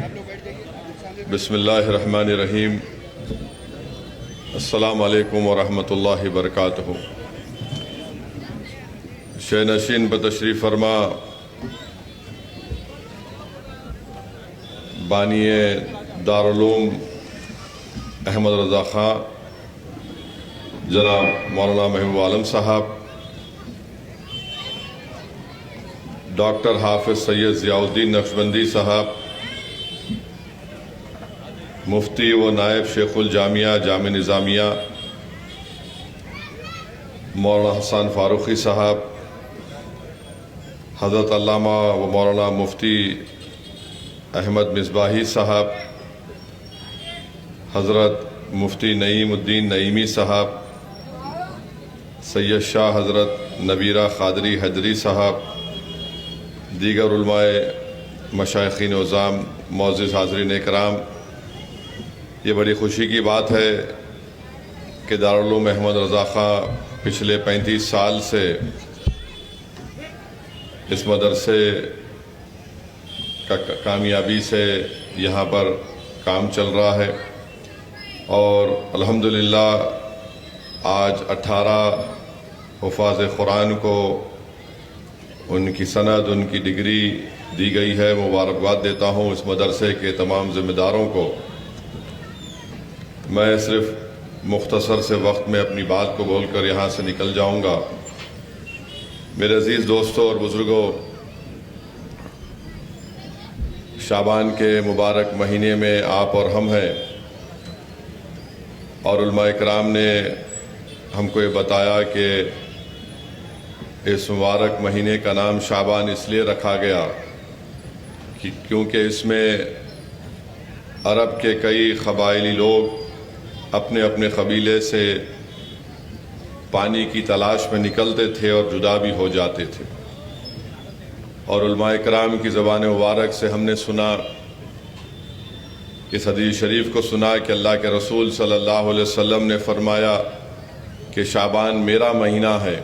بسم اللہ الرحمن الرحیم۔ السلام علیکم ورحمۃ اللہ وبرکاتہ۔ شہ نشین بتشریف فرما بانی دارالعلوم احمد رضا خان جناب مولانا محبوب عالم صاحب، ڈاکٹر حافظ سید ضیاء الدین نقشبندی صاحب، مفتی و نائب شیخ الجامعہ جامع نظامیہ مولانا حسن فاروقی صاحب، حضرت علامہ و مولانا مفتی احمد مصباحی صاحب، حضرت مفتی نعیم الدین نعیمی صاحب، سید شاہ حضرت نبیرہ قادری حیدری صاحب، دیگر علماء مشائخین عظام، معزز حاضرین اکرام، یہ بڑی خوشی کی بات ہے کہ دارالعلوم احمد رضا خان پچھلے 35 سال سے اس مدرسے کا کامیابی سے یہاں پر کام چل رہا ہے، اور الحمدللہ آج 18 حفاظ قرآن کو ان کی سند، ان کی ڈگری دی گئی ہے۔ مبارکباد دیتا ہوں اس مدرسے کے تمام ذمہ داروں کو۔ میں صرف مختصر سے وقت میں اپنی بات کو بول کر یہاں سے نکل جاؤں گا۔ میرے عزیز دوستوں اور بزرگوں، شعبان کے مبارک مہینے میں آپ اور ہم ہیں، اور علماء اکرام نے ہم کو یہ بتایا کہ اس مبارک مہینے کا نام شعبان اس لیے رکھا گیا کیونکہ اس میں عرب کے کئی قبائلی لوگ اپنے اپنے قبیلے سے پانی کی تلاش میں نکلتے تھے اور جدا بھی ہو جاتے تھے، اور علماء اکرام کی زبان مبارک سے ہم نے سنا، اس حدیث شریف کو سنا کہ اللہ کے رسول صلی اللہ علیہ وسلم نے فرمایا کہ شعبان میرا مہینہ ہے،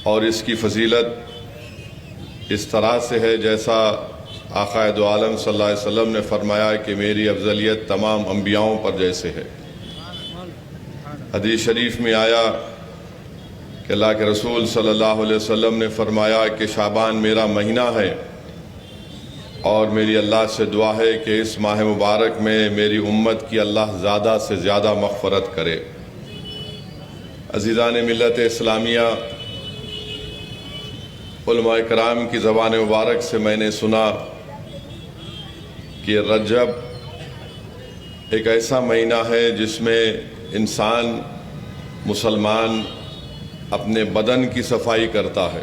اور اس کی فضیلت اس طرح سے ہے جیسا آقا دو عالم صلی اللہ علیہ وسلم نے فرمایا کہ میری افضلیت تمام انبیاؤں پر جیسے ہے۔ حدیث شریف میں آیا کہ اللہ کے رسول صلی اللہ علیہ وسلم نے فرمایا کہ شعبان میرا مہینہ ہے، اور میری اللہ سے دعا ہے کہ اس ماہ مبارک میں میری امت کی اللہ زیادہ سے زیادہ مغفرت کرے۔ عزیزان ملت اسلامیہ، علماء کرام کی زبان مبارک سے میں نے سنا کہ رجب ایک ایسا مہینہ ہے جس میں انسان مسلمان اپنے بدن کی صفائی کرتا ہے۔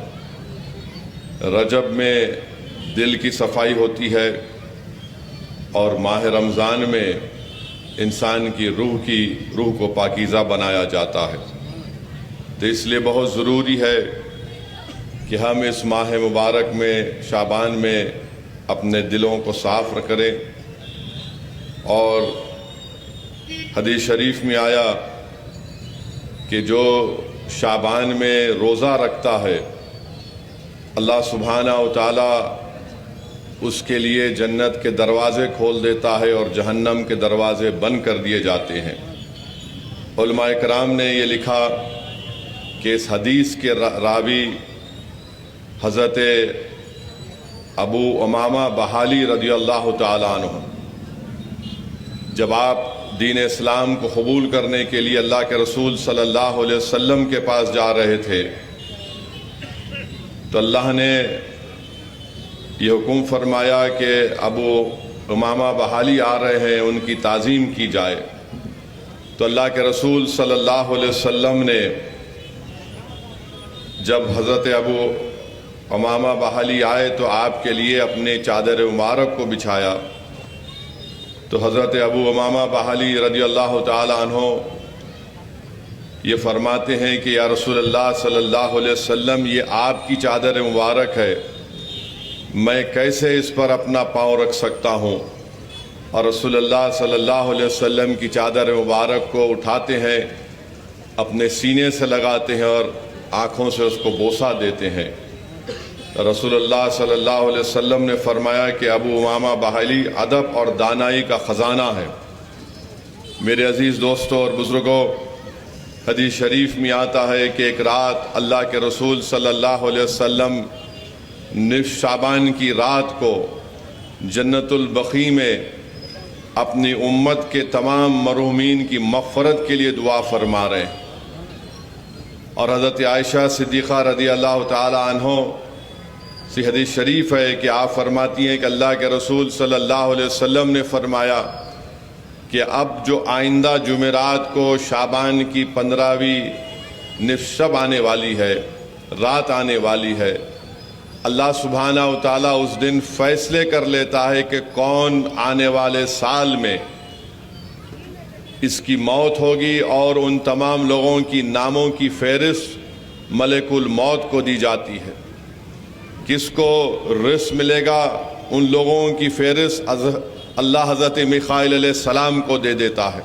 رجب میں دل کی صفائی ہوتی ہے، اور ماہ رمضان میں انسان کی روح کو پاکیزہ بنایا جاتا ہے۔ تو اس لیے بہت ضروری ہے کہ ہم اس ماہ مبارک میں شعبان میں اپنے دلوں کو صاف کریں، اور حدیث شریف میں آیا کہ جو شعبان میں روزہ رکھتا ہے، اللہ سبحانہ و تعالی اس کے لیے جنت کے دروازے کھول دیتا ہے، اور جہنم کے دروازے بند کر دیے جاتے ہیں۔ علماء کرام نے یہ لکھا کہ اس حدیث کے راوی حضرت ابو امامہ بحالی رضی اللہ تعالی عنہ، جب آپ دین اسلام کو قبول کرنے کے لیے اللہ کے رسول صلی اللہ علیہ وسلم کے پاس جا رہے تھے، تو اللہ نے یہ حکم فرمایا کہ ابو امامہ بحالی آ رہے ہیں، ان کی تعظیم کی جائے۔ تو اللہ کے رسول صلی اللہ علیہ وسلم نے جب حضرت ابو امامہ بحالی آئے تو آپ کے لیے اپنے چادر مبارک کو بچھایا، تو حضرت ابو امامہ بحالی رضی اللہ تعالی عنہ یہ فرماتے ہیں کہ یا رسول اللہ صلی اللہ علیہ وسلم، یہ آپ کی چادر مبارک ہے، میں کیسے اس پر اپنا پاؤں رکھ سکتا ہوں؟ اور رسول اللہ صلی اللہ علیہ وسلم کی چادر مبارک کو اٹھاتے ہیں، اپنے سینے سے لگاتے ہیں، اور آنکھوں سے اس کو بوسہ دیتے ہیں۔ رسول اللہ صلی اللہ علیہ وسلم نے فرمایا کہ ابو امامہ باہلی ادب اور دانائی کا خزانہ ہے۔ میرے عزیز دوستوں اور بزرگوں، حدیث شریف میں آتا ہے کہ ایک رات اللہ کے رسول صلی اللہ علیہ وسلم نصف شعبان کی رات کو جنت البقیع میں اپنی امت کے تمام مرحومین کی مغفرت کے لیے دعا فرما رہے ہیں، اور حضرت عائشہ صدیقہ رضی اللہ تعالی عنہ سے حدیث شریف ہے کہ آپ فرماتی ہیں کہ اللہ کے رسول صلی اللہ علیہ وسلم نے فرمایا کہ اب جو آئندہ جمعرات کو شعبان کی 15ویں نصف شب آنے والی ہے، رات آنے والی ہے، اللہ سبحانہ و تعالیٰ اس دن فیصلے کر لیتا ہے کہ کون آنے والے سال میں اس کی موت ہوگی، اور ان تمام لوگوں کی ناموں کی فہرست ملک الموت کو دی جاتی ہے۔ کس کو رزق ملے گا، ان لوگوں کی فہرست اللہ حضرت میخائیل علیہ السلام کو دے دیتا ہے۔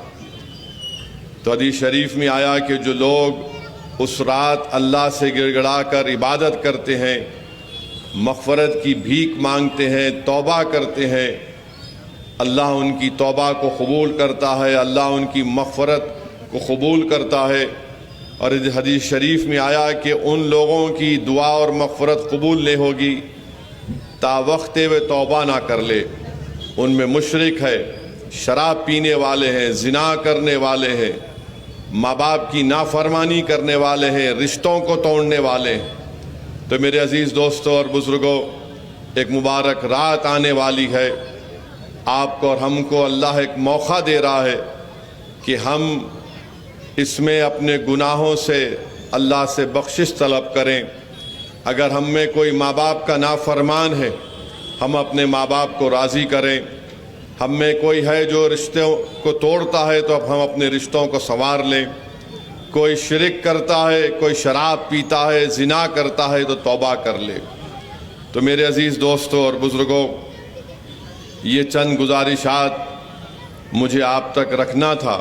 تو حدیث شریف میں آیا کہ جو لوگ اس رات اللہ سے گڑ گڑا کر عبادت کرتے ہیں، مغفرت کی بھیک مانگتے ہیں، توبہ کرتے ہیں، اللہ ان کی توبہ کو قبول کرتا ہے، اللہ ان کی مغفرت کو قبول کرتا ہے۔ اور حدیث شریف میں آیا کہ ان لوگوں کی دعا اور مغفرت قبول نہیں ہوگی تا وقت وہ توبہ نہ کر لے۔ ان میں مشرک ہے، شراب پینے والے ہیں، زنا کرنے والے ہیں، ماں باپ کی نافرمانی کرنے والے ہیں، رشتوں کو توڑنے والے ہیں۔ تو میرے عزیز دوستوں اور بزرگوں، ایک مبارک رات آنے والی ہے، آپ کو اور ہم کو اللہ ایک موقع دے رہا ہے کہ ہم اس میں اپنے گناہوں سے اللہ سے بخشش طلب کریں۔ اگر ہم میں کوئی ماں باپ کا نافرمان ہے، ہم اپنے ماں باپ کو راضی کریں۔ ہم میں کوئی ہے جو رشتوں کو توڑتا ہے تو اب ہم اپنے رشتوں کو سنوار لیں۔ کوئی شرک کرتا ہے، کوئی شراب پیتا ہے، زنا کرتا ہے تو توبہ کر لے۔ تو میرے عزیز دوستوں اور بزرگوں، یہ چند گزارشات مجھے آپ تک رکھنا تھا،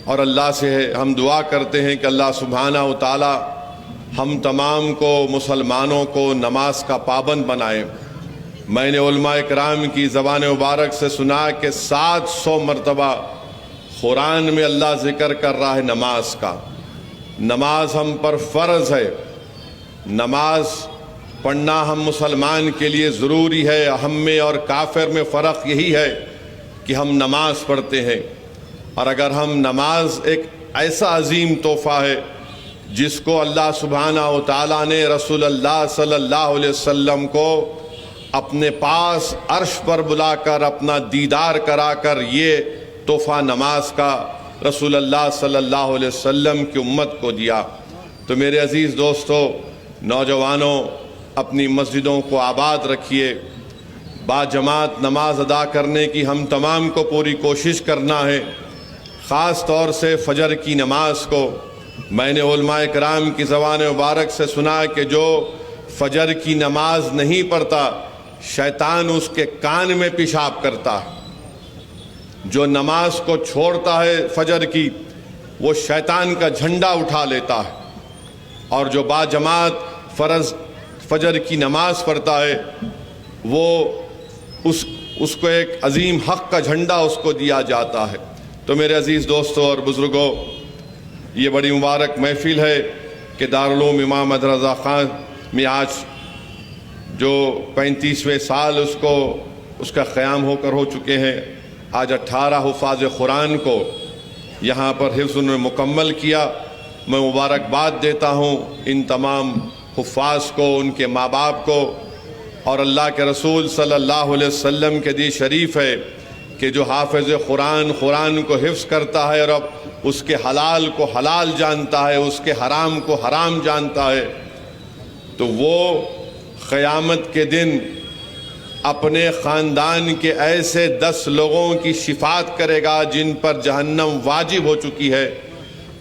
اور اللہ سے ہم دعا کرتے ہیں کہ اللہ سبحانہ و تعالی ہم تمام کو، مسلمانوں کو نماز کا پابند بنائے۔ میں نے علماء کرام کی زبان مبارک سے سنا کہ 700 مرتبہ قرآن میں اللہ ذکر کر رہا ہے نماز کا۔ نماز ہم پر فرض ہے، نماز پڑھنا ہم مسلمان کے لیے ضروری ہے۔ ہم میں اور کافر میں فرق یہی ہے کہ ہم نماز پڑھتے ہیں، اور اگر ہم نماز ایک ایسا عظیم تحفہ ہے جس کو اللہ سبحانہ و تعالیٰ نے رسول اللہ صلی اللہ علیہ وسلم کو اپنے پاس عرش پر بلا کر اپنا دیدار کرا کر یہ تحفہ نماز کا رسول اللہ صلی اللہ علیہ وسلم کی امت کو دیا۔ تو میرے عزیز دوستو، نوجوانوں، اپنی مسجدوں کو آباد رکھیے، با جماعت نماز ادا کرنے کی ہم تمام کو پوری کوشش کرنا ہے، خاص طور سے فجر کی نماز کو۔ میں نے علماء کرام کی زبان مبارک سے سنا کہ جو فجر کی نماز نہیں پڑھتا، شیطان اس کے کان میں پیشاب کرتا ہے۔ جو نماز کو چھوڑتا ہے فجر کی، وہ شیطان کا جھنڈا اٹھا لیتا ہے، اور جو با جماعت فرض فجر کی نماز پڑھتا ہے، وہ اس کو ایک عظیم حق کا جھنڈا اس کو دیا جاتا ہے۔ تو میرے عزیز دوستوں اور بزرگوں، یہ بڑی مبارک محفل ہے کہ دارالعلوم امام احمد رضا خان میں آج جو 35ویں سال اس کا قیام ہو چکے ہیں۔ آج 18 حفاظ قرآن کو یہاں پر حفظ نے مکمل کیا۔ میں مبارکباد دیتا ہوں ان تمام حفاظ کو، ان کے ماں باپ کو، اور اللہ کے رسول صلی اللہ علیہ وسلم کے حدیث شریف ہے کہ جو حافظ قرآن کو حفظ کرتا ہے اور اب اس کے حلال کو حلال جانتا ہے، اس کے حرام کو حرام جانتا ہے، تو وہ قیامت کے دن اپنے خاندان کے ایسے 10 لوگوں کی شفاعت کرے گا جن پر جہنم واجب ہو چکی ہے۔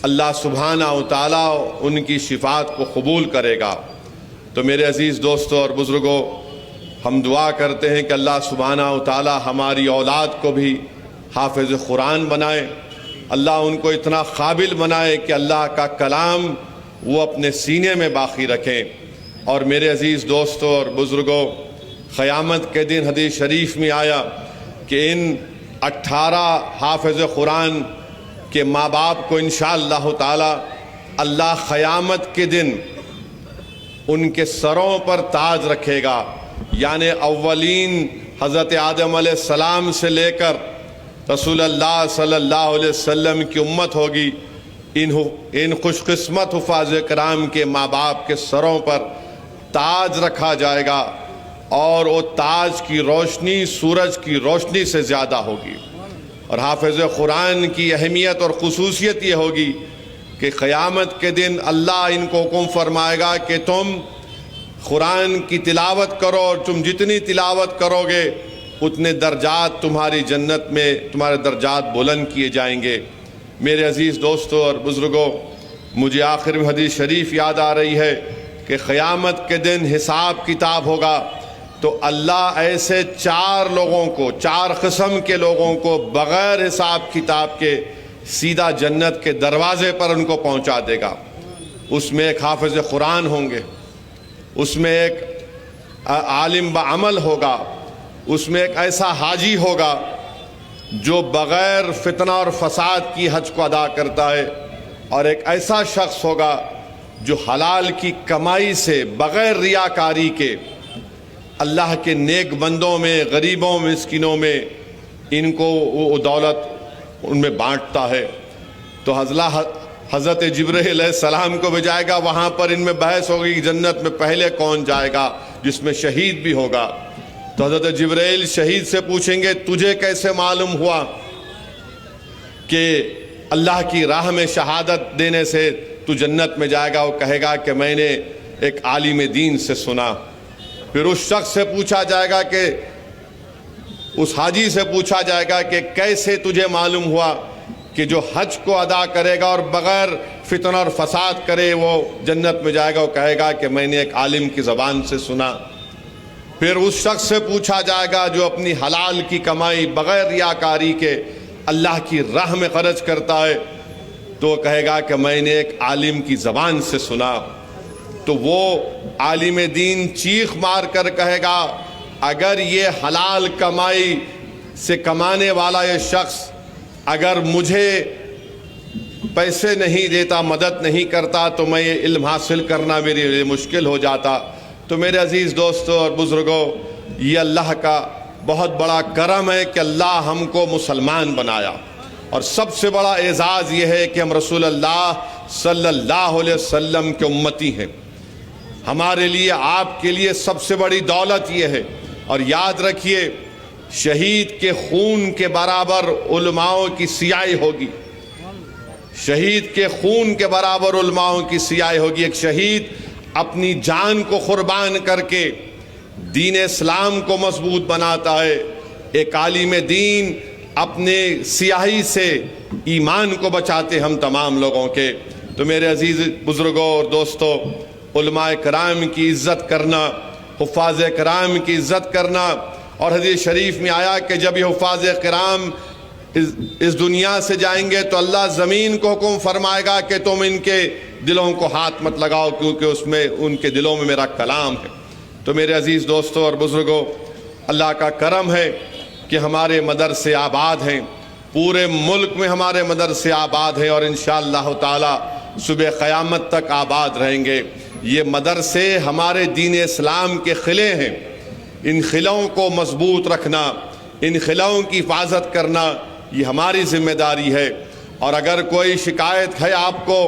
اللہ سبحانہ و تعالیٰ ان کی شفاعت کو قبول کرے گا۔ تو میرے عزیز دوستوں اور بزرگوں، ہم دعا کرتے ہیں کہ اللہ سبحانہ و تعالیٰ ہماری اولاد کو بھی حافظ قرآن بنائے، اللہ ان کو اتنا قابل بنائے کہ اللہ کا کلام وہ اپنے سینے میں باقی رکھیں۔ اور میرے عزیز دوستوں اور بزرگوں، قیامت کے دن حدیث شریف میں آیا کہ ان 18 حافظ قرآن کے ماں باپ کو انشاءاللہ تعالی اللہ قیامت کے دن ان کے سروں پر تاج رکھے گا. یعنی اولین حضرت آدم علیہ السلام سے لے کر رسول اللہ صلی اللہ علیہ وسلم کی امت ہوگی، ان خوش قسمت حفاظ کرام کے ماں باپ کے سروں پر تاج رکھا جائے گا، اور وہ تاج کی روشنی سورج کی روشنی سے زیادہ ہوگی. اور حافظ قرآن کی اہمیت اور خصوصیت یہ ہوگی کہ قیامت کے دن اللہ ان کو حکم فرمائے گا کہ تم قرآن کی تلاوت کرو، اور تم جتنی تلاوت کرو گے اتنے درجات تمہاری جنت میں تمہارے درجات بلند کیے جائیں گے. میرے عزیز دوستوں اور بزرگوں، مجھے آخر میں حدیث شریف یاد آ رہی ہے کہ قیامت کے دن حساب کتاب ہوگا تو اللہ ایسے 4 لوگوں کو، 4 قسم کے لوگوں کو بغیر حساب کتاب کے سیدھا جنت کے دروازے پر ان کو پہنچا دے گا. اس میں ایک حافظ قرآن ہوں گے، اس میں ایک عالم بعمل ہوگا، اس میں ایک ایسا حاجی ہوگا جو بغیر فتنہ اور فساد کی حج کو ادا کرتا ہے، اور ایک ایسا شخص ہوگا جو حلال کی کمائی سے بغیر ریاکاری کے اللہ کے نیک بندوں میں، غریبوں، مسکینوں میں ان کو وہ دولت ان میں بانٹتا ہے. تو حضرت جبرائیل علیہ السلام کو بھیجائے گا، وہاں پر ان میں بحث ہوگی کہ جنت میں پہلے کون جائے گا، جس میں شہید بھی ہوگا. تو حضرت جبرائیل شہید سے پوچھیں گے تجھے کیسے معلوم ہوا کہ اللہ کی راہ میں شہادت دینے سے تو جنت میں جائے گا؟ وہ کہے گا کہ میں نے ایک عالم دین سے سنا. پھر اس شخص سے پوچھا جائے گا کہ اس حاجی سے پوچھا جائے گا کہ کیسے تجھے معلوم ہوا کہ جو حج کو ادا کرے گا اور بغیر فتنہ اور فساد کرے وہ جنت میں جائے گا؟ وہ کہے گا کہ میں نے ایک عالم کی زبان سے سنا. پھر اس شخص سے پوچھا جائے گا جو اپنی حلال کی کمائی بغیر ریاکاری کے اللہ کی راہ میں خرچ کرتا ہے، تو وہ کہے گا کہ میں نے ایک عالم کی زبان سے سنا. تو وہ عالم دین چیخ مار کر کہے گا اگر یہ حلال کمائی سے کمانے والا یہ شخص اگر مجھے پیسے نہیں دیتا، مدد نہیں کرتا، تو میں یہ علم حاصل کرنا میرے لیے مشکل ہو جاتا. تو میرے عزیز دوستوں اور بزرگوں، یہ اللہ کا بہت بڑا کرم ہے کہ اللہ ہم کو مسلمان بنایا، اور سب سے بڑا اعزاز یہ ہے کہ ہم رسول اللہ صلی اللہ علیہ وسلم کے امتی ہیں. ہمارے لیے، آپ کے لیے سب سے بڑی دولت یہ ہے. اور یاد رکھیے، شہید کے خون کے برابر علماؤں کی سیاہی ہوگی. شہید کے خون کے برابر علماؤں کی سیاہی ہوگی. ایک شہید اپنی جان کو قربان کر کے دین اسلام کو مضبوط بناتا ہے. ایک عالم دین اپنے سیاہی سے ایمان کو بچاتے ہم تمام لوگوں کے. تو میرے عزیز بزرگوں اور دوستوں، علماء کرام کی عزت کرنا، حفاظ کرام کی عزت کرنا، اور حدیث شریف میں آیا کہ جب یہ حفاظ کرام اس دنیا سے جائیں گے تو اللہ زمین کو حکم فرمائے گا کہ تم ان کے دلوں کو ہاتھ مت لگاؤ، کیونکہ اس میں ان کے دلوں میں میرا کلام ہے. تو میرے عزیز دوستوں اور بزرگوں، اللہ کا کرم ہے کہ ہمارے مدرسے آباد ہیں، پورے ملک میں ہمارے مدرسے آباد ہیں، اور انشاءاللہ تعالی صبح قیامت تک آباد رہیں گے. یہ مدرسے ہمارے دین اسلام کے قلعے ہیں. ان قلعوں کو مضبوط رکھنا، ان قلعوں کی حفاظت کرنا، یہ ہماری ذمہ داری ہے. اور اگر کوئی شکایت ہے آپ کو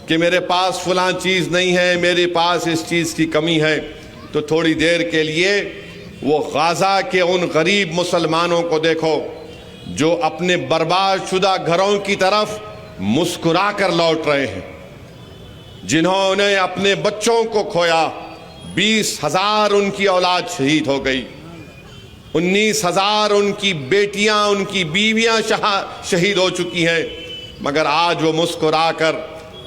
کہ میرے پاس فلاں چیز نہیں ہے، میرے پاس اس چیز کی کمی ہے، تو تھوڑی دیر کے لیے وہ غزہ کے ان غریب مسلمانوں کو دیکھو جو اپنے برباد شدہ گھروں کی طرف مسکرا کر لوٹ رہے ہیں، جنہوں نے اپنے بچوں کو کھویا. 20,000 ان کی اولاد شہید ہو گئی، 19,000 ان کی بیٹیاں، ان کی بیویاں شہید ہو چکی ہیں، مگر آج وہ مسکرا کر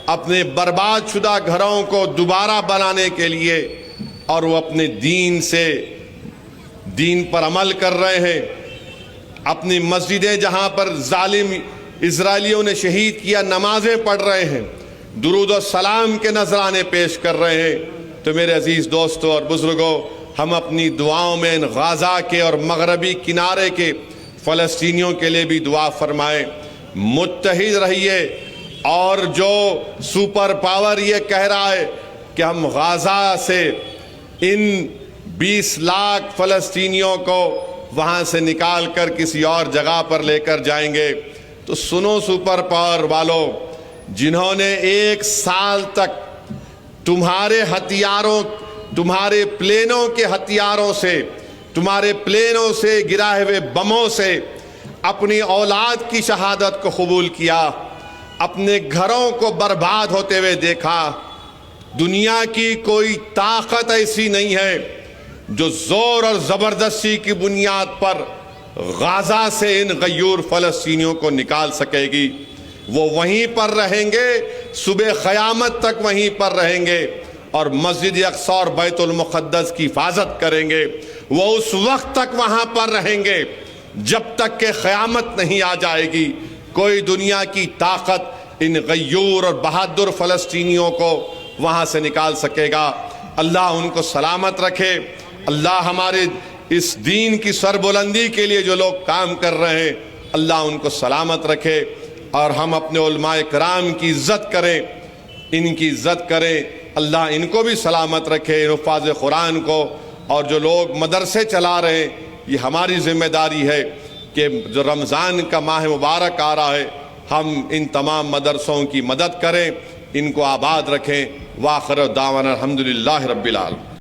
اپنے برباد شدہ گھروں کو دوبارہ بنانے کے لیے اور وہ اپنے دین پر عمل کر رہے ہیں. اپنی مسجدیں جہاں پر ظالم اسرائیلیوں نے شہید کیا، نمازیں پڑھ رہے ہیں، درود و سلام کے نذرانے پیش کر رہے ہیں. تو میرے عزیز دوستوں اور بزرگوں، ہم اپنی دعاؤں میں ان غزہ کے اور مغربی کنارے کے فلسطینیوں کے لیے بھی دعا فرمائیں، متحد رہیے۔ اور جو سپر پاور یہ کہہ رہا ہے کہ ہم غزہ سے ان 20 لاکھ فلسطینیوں کو وہاں سے نکال کر کسی اور جگہ پر لے کر جائیں گے، تو سنو سپر پاور والوں، جنہوں نے 1 سال تک تمہارے ہتھیاروں، تمہارے پلینوں کے ہتھیاروں سے، تمہارے پلینوں سے گرائے ہوئے بموں سے اپنی اولاد کی شہادت کو قبول کیا، اپنے گھروں کو برباد ہوتے ہوئے دیکھا، دنیا کی کوئی طاقت ایسی نہیں ہے جو زور اور زبردستی کی بنیاد پر غزہ سے ان غیور فلسطینیوں کو نکال سکے گی۔ وہ وہیں پر رہیں گے، صبح قیامت تک وہیں پر رہیں گے، اور مسجد اقصی اور بیت المقدس کی حفاظت کریں گے۔ وہ اس وقت تک وہاں پر رہیں گے جب تک کہ قیامت نہیں آ جائے گی۔ کوئی دنیا کی طاقت ان غیور اور بہادر فلسطینیوں کو وہاں سے نکال سکے گا۔ اللہ ان کو سلامت رکھے۔ اللہ ہمارے اس دین کی سربلندی کے لیے جو لوگ کام کر رہے ہیں، اللہ ان کو سلامت رکھے، اور ہم اپنے علماء کرام کی عزت کریں، ان کی عزت کریں۔ اللہ ان کو بھی سلامت رکھے، حفاظ قرآن کو، اور جو لوگ مدرسے چلا رہے ہیں، یہ ہماری ذمہ داری ہے کہ جو رمضان کا ماہ مبارک آ رہا ہے، ہم ان تمام مدرسوں کی مدد کریں، ان کو آباد رکھیں۔ وآخر دعوانا الحمدللہ رب العالمین۔